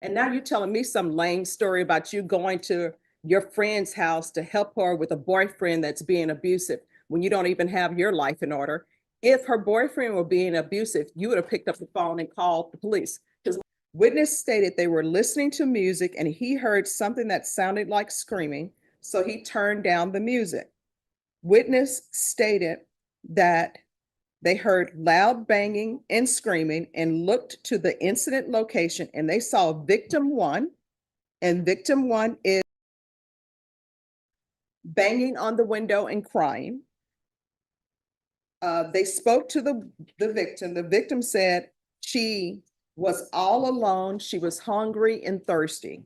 And now you're telling me some lame story about you going to your friend's house to help her with a boyfriend that's being abusive when you don't even have your life in order. If her boyfriend were being abusive, you would have picked up the phone and called the police. Because witness stated they were listening to music and he heard something that sounded like screaming, so he turned down the music. Witness stated that they heard loud banging and screaming and looked to the incident location and they saw victim one, and victim one is banging on the window and crying. They spoke to the victim. The victim said she was all alone. She was hungry and thirsty.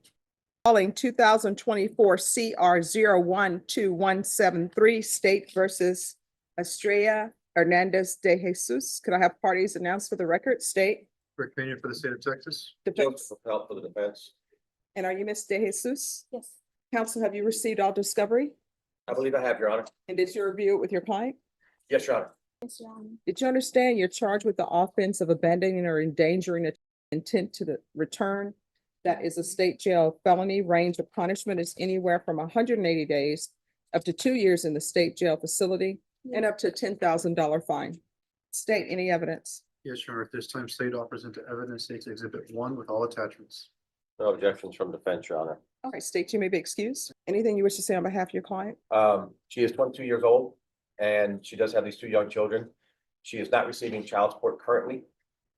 Calling 2024 CR 012173, State versus Estrella Hernandez de Jesus. Could I have parties announced for the record? State. Rick Pena for the state of Texas. Defense. Joseph Appel for the defense. And are you Ms. de Jesus? Yes. Counsel, have you received all discovery? I believe I have, Your Honor. And did you review it with your client? Yes, Your Honor. Yes, Your Honor. Did you understand you're charged with the offense of abandoning or endangering the intent to the return? That is a state jail felony. Range of punishment is anywhere from 180 days up to 2 years in the state jail facility and up to $10,000 fine. State any evidence. Yes, Your Honor. At this time, state offers into evidence State's Exhibit 1 with all attachments. No objections from defense, Your Honor. All right, state, you may be excused. Anything you wish to say on behalf of your client? She is 22 years old and she does have these two young children. She is not receiving child support currently.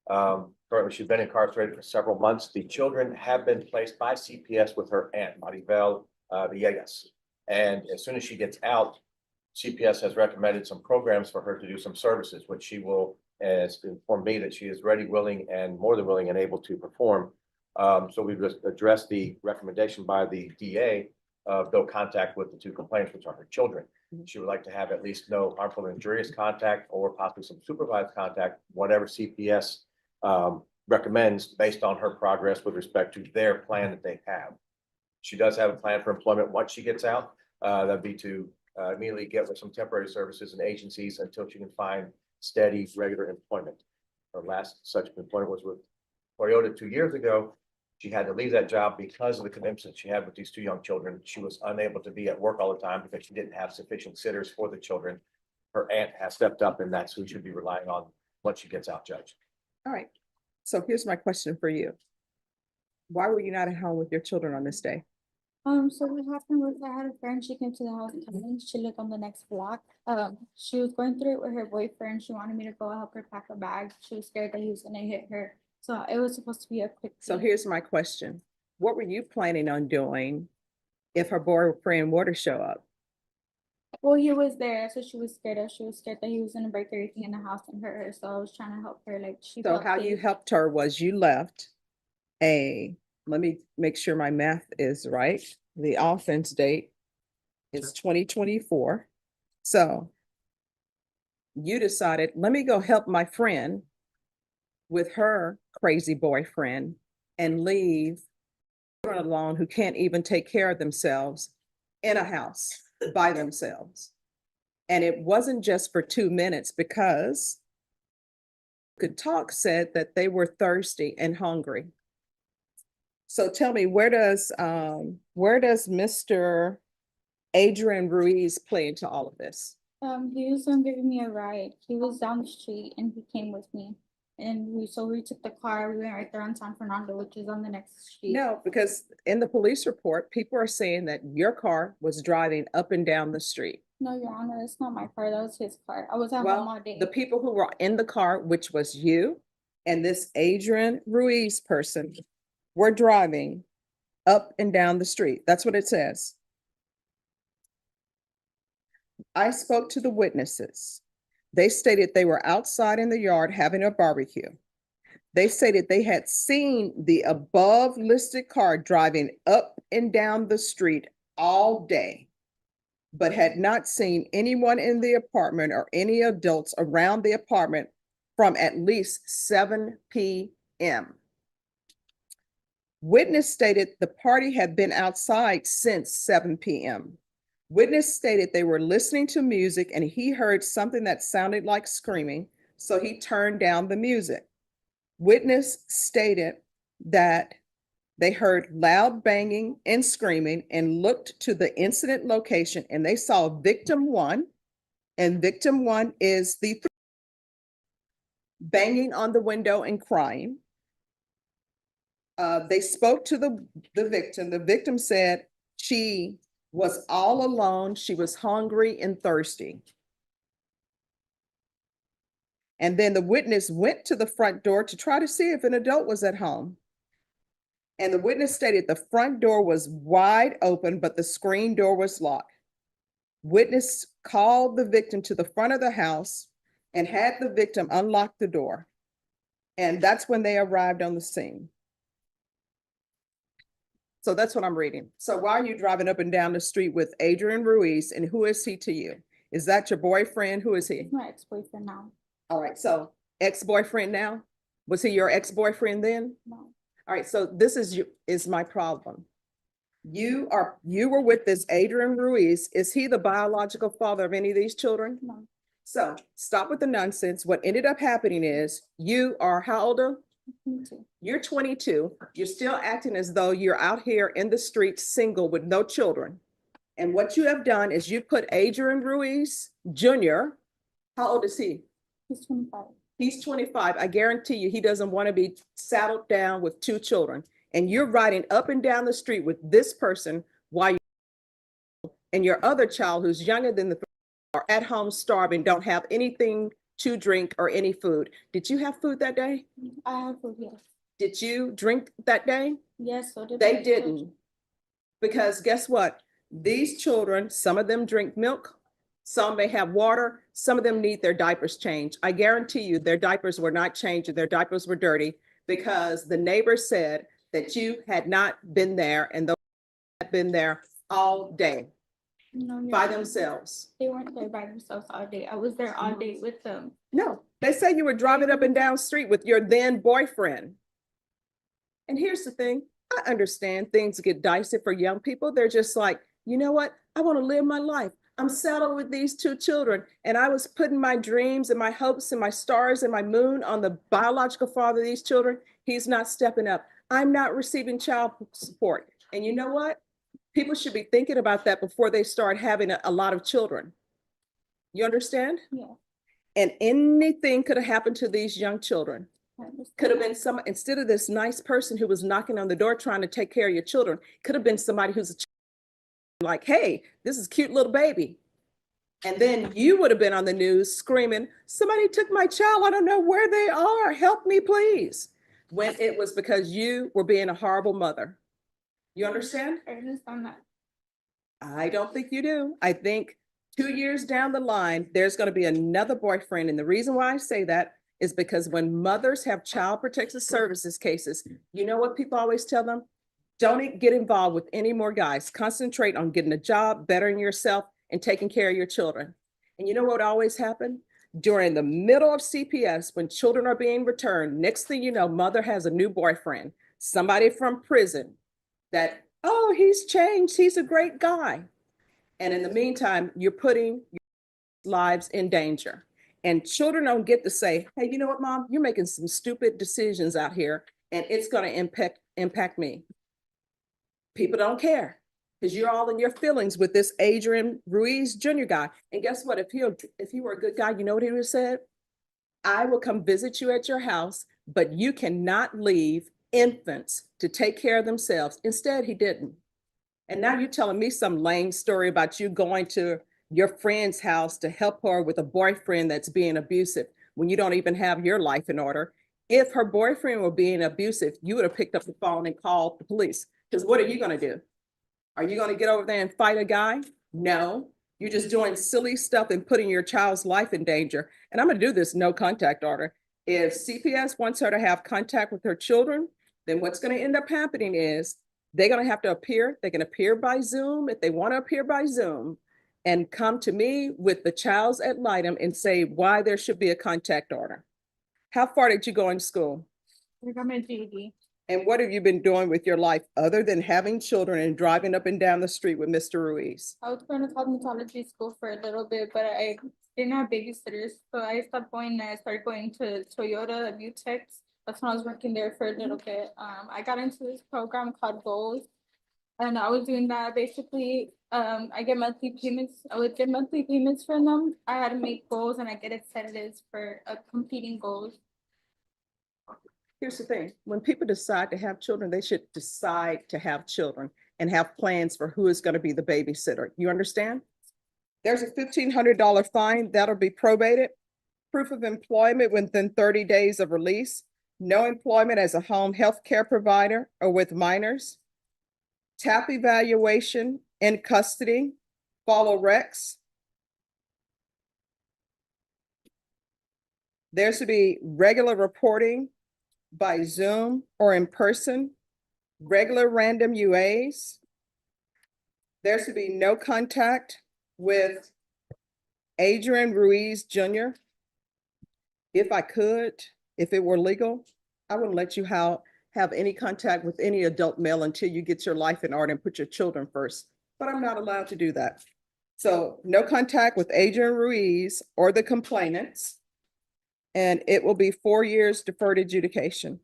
Currently, she's been incarcerated for several months. The children have been placed by CPS with her aunt, Maribel Villegas. And as soon as she gets out, CPS has recommended some programs for her to do some services, which she will, as informed me that she is ready, willing, and more than willing and able to perform. So we've just addressed the recommendation by the DA of no contact with the two complainants, which are her children. She would like to have at least no harmful or injurious contact or possibly some supervised contact, whatever CPS recommends based on her progress with respect to their plan that they have. She does have a plan for employment once she gets out. That'd be to immediately get with some temporary services and agencies until she can find steady, regular employment. Her last such employment was with Toyota 2 years ago. She had to leave that job because of the commitments she had with these two young children. She was unable to be at work all the time because she didn't have sufficient sitters for the children. Her aunt has stepped up and that's who she'll be relying on once she gets out, Judge. All right. So here's my question for you. Why were you not at home with your children on this day? So what happened was I had a friend, she came to the house and she lived on the next block. She was going through it with her boyfriend. She wanted me to go help her pack a bag. She was scared that he was gonna hit her. So it was supposed to be a quick So thing. here's my question. What were you planning on doing if her boyfriend were to show up? Well, he was there, so she was scared. She was scared that he was gonna break everything in the house and hurt her. So I was trying to help her. Like she So felt how you safe. helped her was you left let me make sure my math is right. The offense date is 2024. So you decided, let me go help my friend with her crazy boyfriend and leave children alone who can't even take care of themselves in a house by themselves. And it wasn't just for 2 minutes because Good Talk said that they were thirsty and hungry. So tell me, where does Mr. Adrian Ruiz play into all of this? He was giving me a ride. He was down the street and he came with me. And we took the car. We went right there on San Fernando, which is on the next street. No, because in the police report, people are saying that your car was driving up and down the street. No, Your Honor, it's not my car. That was his car. I was at home all Well, day. the people who were in the car, which was you and this Adrian Ruiz person, were driving up and down the street. That's what it says. I spoke to the witnesses. They stated they were outside in the yard having a barbecue. They stated they had seen the above listed car driving up and down the street all day, but had not seen anyone in the apartment or any adults around the apartment from at least 7 p.m. Witness stated the party had been outside since 7 p.m. Witness stated they were listening to music and he heard something that sounded like screaming, so he turned down the music. Witness stated that They heard loud banging and screaming and looked to the incident location and they saw victim one. And victim one is the banging on the window and crying. They spoke to the victim. The victim said she was all alone. She was hungry and thirsty. And then the witness went to the front door to try to see if an adult was at home. And the witness stated the front door was wide open, but the screen door was locked. Witness called the victim to the front of the house and had the victim unlock the door. And that's when they arrived on the scene. So that's what I'm reading. So why are you driving up and down the street with Adrian Ruiz, and who is he to you? Is that your boyfriend? Who is he? He's my ex-boyfriend now. All right, so ex-boyfriend now? Was he your ex-boyfriend then? No, All right, so this is my problem. You were with this Adrian Ruiz. Is he the biological father of any of these children? no, So stop with the nonsense. What ended up happening is you are how old? me too. You're 22. You're still acting as though you're out here in the streets single with no children. And what you have done is you put Adrian Ruiz Jr. How old is he? He's 25. He's 25. I guarantee you, he doesn't want to be saddled down with two children. And you're riding up and down the street with this person while you and your other child who's younger than the are at home starving, don't have anything to drink or any food. Did you have food that day? I have food, yes. Did you drink that day? Yes, so did They my didn't. children. Because guess what? These children, some of them drink milk, some may have water, some of them need their diapers changed. I guarantee you their diapers were not changed and their diapers were dirty because the neighbor said that you had not been there and those had been there all day No, by you're- themselves. They weren't there by themselves all day. I was there all day with them. No, they say you were driving up and down the street with your then boyfriend. And here's the thing, I understand things get dicey for young people. They're just like, you know what? I want to live my life. I'm settled with these two children. And I was putting my dreams and my hopes and my stars and my moon on the biological father of these children. He's not stepping up. I'm not receiving child support. And you know what? People should be thinking about that before they start having a lot of children. You understand? Yeah. And anything could have happened to these young children. I understand. Could have been some, instead of this nice person who was knocking on the door trying to take care of your children, could have been somebody who's like, hey, this is a cute little baby. And then you would have been on the news screaming, somebody took my child, I don't know where they are, help me please. When it was because you were being a horrible mother. You understand? I understand that. I don't think you do. I think 2 years down the line, there's going to be another boyfriend. And the reason why I say that is because when mothers have child protective services cases, you know what people always tell them? Don't get involved with any more guys. Concentrate on getting a job, bettering yourself, and taking care of your children. And you know what always happened? During the middle of CPS, when children are being returned, next thing you know, mother has a new boyfriend, somebody from prison that, oh, he's changed, he's a great guy. And in the meantime, you're putting your lives in danger. And children don't get to say, hey, you know what, mom, you're making some stupid decisions out here and it's going to impact me. People don't care because you're all in your feelings with this Adrian Ruiz Jr. guy. And guess what? If he were a good guy, you know what he would have said? I will come visit you at your house, but you cannot leave infants to take care of themselves. Instead, he didn't. And now you're telling me some lame story about you going to your friend's house to help her with a boyfriend that's being abusive when you don't even have your life in order. If her boyfriend were being abusive, you would have picked up the phone and called the police. Because what are you going to do? Are you going to get over there and fight a guy? No, you're just doing silly stuff and putting your child's life in danger. And I'm going to do this no contact order. If CPS wants her to have contact with her children, then what's going to end up happening is they're going to have to appear. They can appear by Zoom if they want to appear by Zoom and come to me with the child's ad litem and say why there should be a contact order. How far did you go in school? I got my GED. And what have you been doing with your life other than having children and driving up and down the street with Mr. Ruiz? I was going to cosmetology school for a little bit, but I didn't have babysitters. So I stopped going and I started going to Toyota, Butex, That's when I was working there for a little bit. I got into this program called Goals. And I was doing that basically, I get monthly payments. I would get monthly payments from them. I had to make goals and I get incentives for completing goals. Here's the thing, when people decide to have children, they should decide to have children and have plans for who is going to be the babysitter. You understand? There's a $1,500 fine that'll be probated. Proof of employment within 30 days of release. No employment as a home health care provider or with minors. TAP evaluation in custody. Follow recs. There should be regular reporting by Zoom or in person, regular random UAs. There should be no contact with Adrian Ruiz Jr. If I could, if it were legal, I wouldn't let you have any contact with any adult male until you get your life in order and put your children first. But I'm not allowed to do that. So no contact with Adrian Ruiz or the complainants. And it will be 4 years deferred adjudication.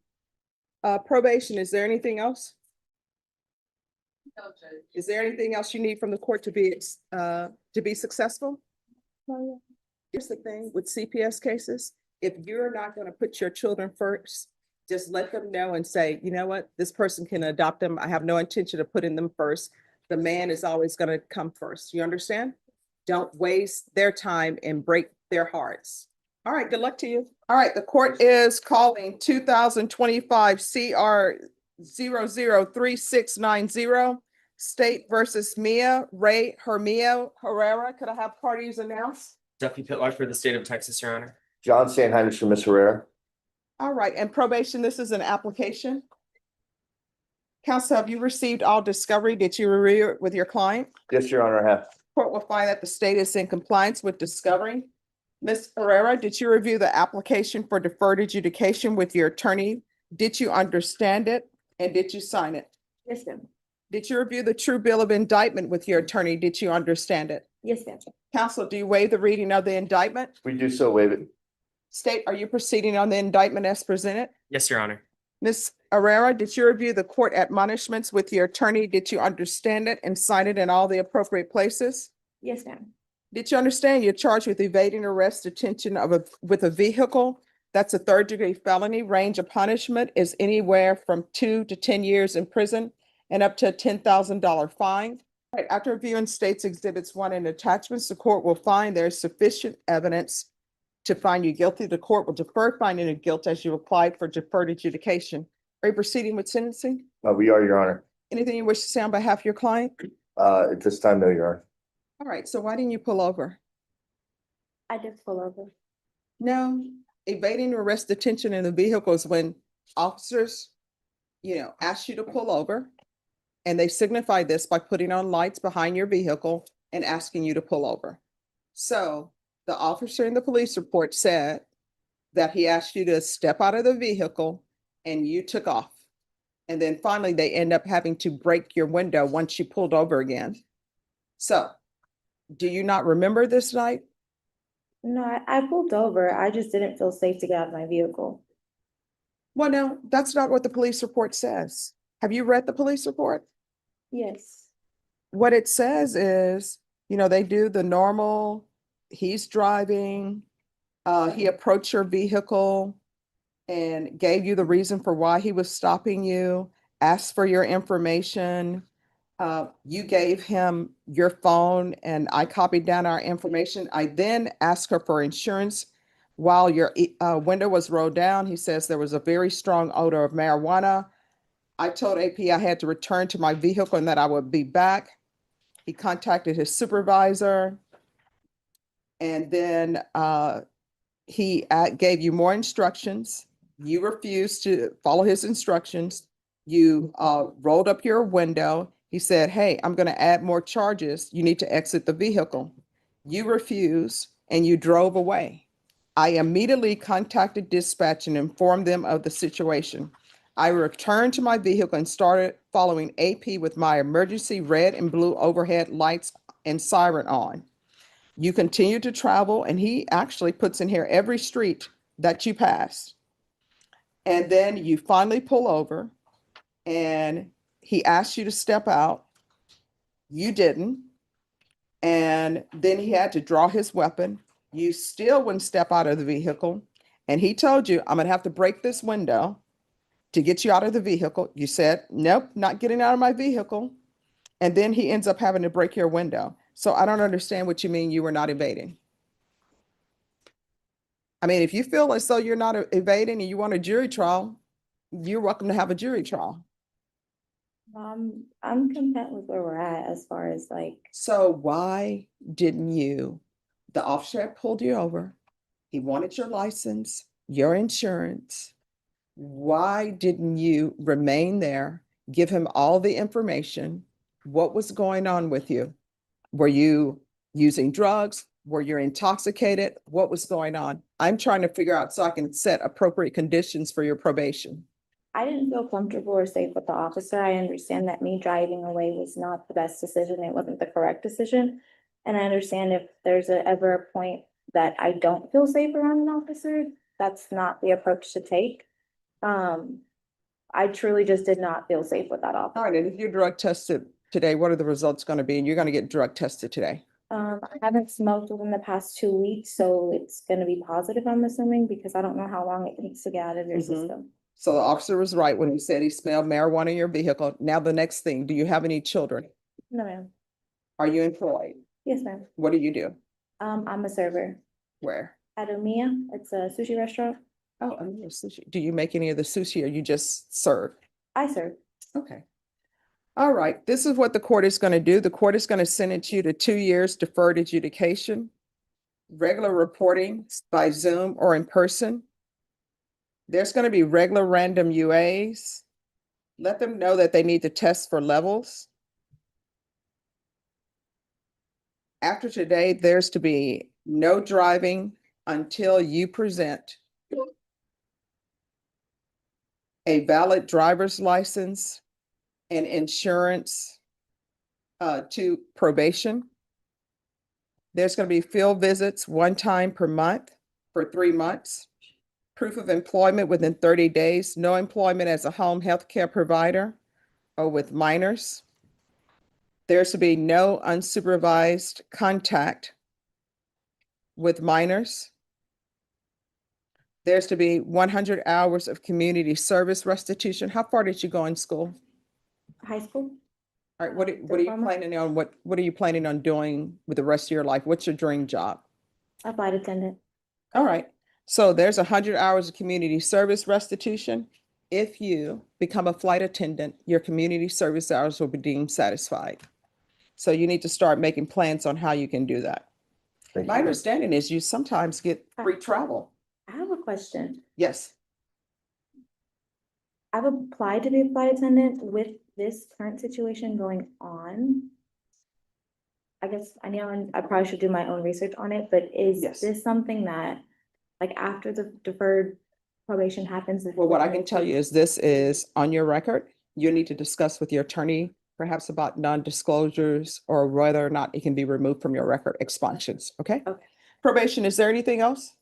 Probation, is there anything else? No, Judge. Is there anything else you need from the court to be successful? Here's the thing with CPS cases, if you're not going to put your children first, just let them know and say, you know what, this person can adopt them. I have no intention of putting them first. The man is always going to come first. You understand? Don't waste their time and break their hearts. All right, good luck to you. All right, the court is calling 2025 CR 003690, State versus Mia Ray Herrera. Could I have parties announced? Duffy Pitlar for the state of Texas, Your Honor. John Sanheim for Ms. Herrera. All right, and probation, this is an application. Counsel, have you received all discovery? Did you review it with your client? Yes, Your Honor, I have. Court will find that the state is in compliance with discovery. Ms. Herrera, did you review the application for deferred adjudication with your attorney? Did you understand it? And did you sign it? Yes, ma'am. Did you review the true bill of indictment with your attorney? Did you understand it? Yes, ma'am. Counsel, do you waive the reading of the indictment? We do so waive it. State, are you proceeding on the indictment as presented? Yes, Your Honor. Ms. Herrera, did you review the court admonishments with your attorney? Did you understand it and sign it in all the appropriate places? Yes, ma'am. Did you understand you're charged with evading arrest, detention with a vehicle? That's a third-degree felony. Range of punishment is anywhere from 2 to 10 years in prison and up to a $10,000 fine. All right, after reviewing state's exhibits 1 and attachments, the court will find there is sufficient evidence to find you guilty. The court will defer finding of guilt as you applied for deferred adjudication. Are you proceeding with sentencing? We are, Your Honor. Anything you wish to say on behalf of your client? At this time, no, Your Honor. All right, so why didn't you pull over? I did pull over. No, evading arrest, detention in the vehicle is when officers, ask you to pull over. And they signify this by putting on lights behind your vehicle and asking you to pull over. So the officer in the police report said that he asked you to step out of the vehicle and you took off. And then finally, they end up having to break your window once you pulled over again. So do you not remember this night? No, I pulled over. I just didn't feel safe to get out of my vehicle. Well, no, that's not what the police report says. Have you read the police report? Yes. What it says is, they do the normal, he's driving, he approached your vehicle and gave you the reason for why he was stopping you, asked for your information. You gave him your phone and I copied down our information. I then asked her for insurance. While your window was rolled down, he says there was a very strong odor of marijuana. I told AP I had to return to my vehicle and that I would be back. He contacted his supervisor. And then he gave you more instructions. You refused to follow his instructions. You rolled up your window. He said, hey, I'm going to add more charges. You need to exit the vehicle. You refused and you drove away. I immediately contacted dispatch and informed them of the situation. I returned to my vehicle and started following AP with my emergency red and blue overhead lights and siren on. You continue to travel, and he actually puts in here every street that you pass. And then you finally pull over and he asked you to step out. You didn't. And then he had to draw his weapon. You still wouldn't step out of the vehicle. And he told you, I'm going to have to break this window to get you out of the vehicle. You said, nope, not getting out of my vehicle. And then he ends up having to break your window. So I don't understand what you mean you were not evading. I mean, if you feel as though you're not evading and you want a jury trial, you're welcome to have a jury trial. I'm content with where we're at as far as like, So why didn't you, the officer had pulled you over, he wanted your license, your insurance. Why didn't you remain there, give him all the information? What was going on with you? Were you using drugs? Were you intoxicated? What was going on? I'm trying to figure out so I can set appropriate conditions for your probation. I didn't feel comfortable or safe with the officer. I understand that me driving away was not the best decision. It wasn't the correct decision. And I understand if there's ever a point that I don't feel safe around an officer, that's not the approach to take. I truly just did not feel safe with that All officer. right, and if you're drug tested today, what are the results going to be? And you're going to get drug tested today. I haven't smoked within the past 2 weeks, so it's gonna be positive, I'm assuming, because I don't know how long it takes to get out of your Mhm. system. So the officer was right when he said he smelled marijuana in your vehicle. Now the next thing, do you have any children? No, ma'am. Are you employed? Yes, ma'am. What do you do? I'm a server Where? at Omiya. It's a sushi restaurant. Oh, I'm your sushi. Do you make any of the sushi or you just serve? I serve. Okay. All right, this is what the court is going to do. The court is going to sentence you to 2 years deferred adjudication, regular reporting by Zoom or in person. There's going to be regular random UAs. Let them know that they need to test for levels. After today, there's to be no driving until you present a valid driver's license and insurance to probation. There's going to be field visits 1 time per month for 3 months. Proof of employment within 30 days, no employment as a home health care provider or with minors. There's to be no unsupervised contact with minors. There's to be 100 hours of community service restitution. How far did you go in school? High school. All right, what are you Diploma. planning on, what are you planning on doing with the rest of your life? What's your dream job? A flight attendant. All right, so there's 100 hours of community service restitution. If you become a flight attendant, your community service hours will be deemed satisfied. So you need to start making plans on how you can do that. Thank My you. understanding is you sometimes get free travel. I have a question. Yes, I've applied to be a flight attendant with this current situation going on. I guess I know I probably should do my own research on it, but is Yes. this something that, like, after the deferred probation happens? well, what I can tell you is this is on your record. You need to discuss with your attorney perhaps about non-disclosures or whether or not it can be removed from your record, expungens, okay? Okay. Probation, is there anything else?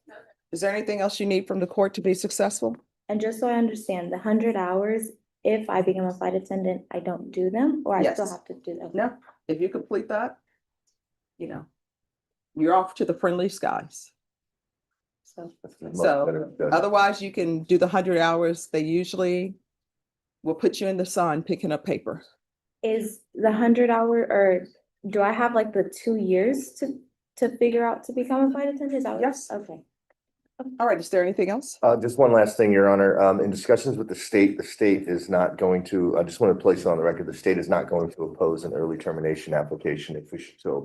Is there anything else you need from the court to be successful? And just so I understand, the 100 hours, if I become a flight attendant, I don't do them, or I still Yes. have to do them? No, if you complete that, you know, you're off to the friendly skies. So, So otherwise you can do the 100 hours. They usually will put you in the sun picking up paper. is the 100 hour, or do I have like the 2 years to figure out to become a flight attendant? Is that what- Yes. Okay. All right, is there anything else? Just one last thing, Your Honor. In discussions with the state is not going to, I just want to place it on the record, the state is not going to oppose an early termination application if we should so